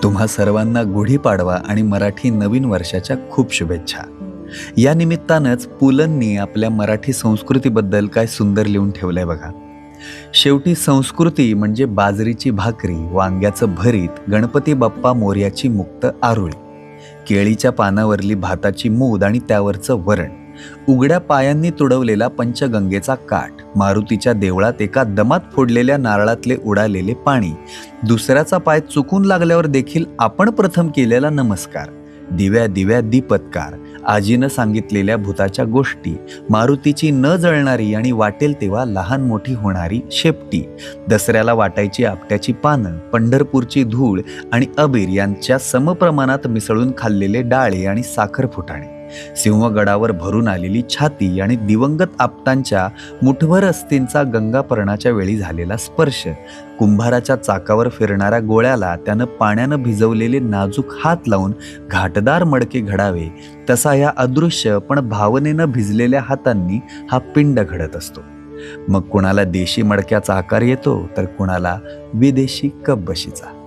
तुम्हा सर्वांना गुढीपाडवा आणि मराठी नवीन वर्षाच्या खूप शुभेच्छा. या निमित्तानंच पुलंनी आपल्या मराठी संस्कृतीबद्दल काय सुंदर लिहून ठेवलंय बघा. शेवटी संस्कृती म्हणजे बाजरीची भाकरी, वांग्याचं भरीत, गणपती बाप्पा मोरयाची मुक्त आरुळी, केळीच्या पानावरली भाताची मूद आणि त्यावरचं वरण, उघड्या पायांनी तुडवलेला पंचगंगेचा काठ, मारुतीच्या देवळात एका दमात फोडलेल्या नारळातले उडालेले पाणी, दुसऱ्याचा पाय चुकून लागल्यावर देखील आपण प्रथम केलेला नमस्कार, दिव्या दिव्या दीपत्कार, आजीनं सांगितलेल्या भूताच्या गोष्टी, मारुतीची न जळणारी आणि वाटेल तेव्हा लहान मोठी होणारी शेपटी, दसऱ्याला वाटायची आपट्याची पानं, पंढरपूरची धूळ आणि अबीर यांच्या समप्रमाणात मिसळून खाल्लेले डाळे आणि साखर फुटाणे, सिंहगडावर भरून आलेली छाती आणि दिवंगत आपटांच्या मुठभर अस्थिंचा गंगापर्णाच्या वेळी झालेला स्पर्श, कुंभाराच्या चाकावर फिरणाऱ्या गोळ्याला त्यानं पाण्यानं भिजवलेले नाजूक हात लावून घाटदार मडके घडावे, तसा या अदृश्य पण भावनेनं भिजलेल्या हातांनी हा पिंड घडत असतो. मग कुणाला देशी मडक्याचा आकार येतो तर कुणाला विदेशी कपबशीचा.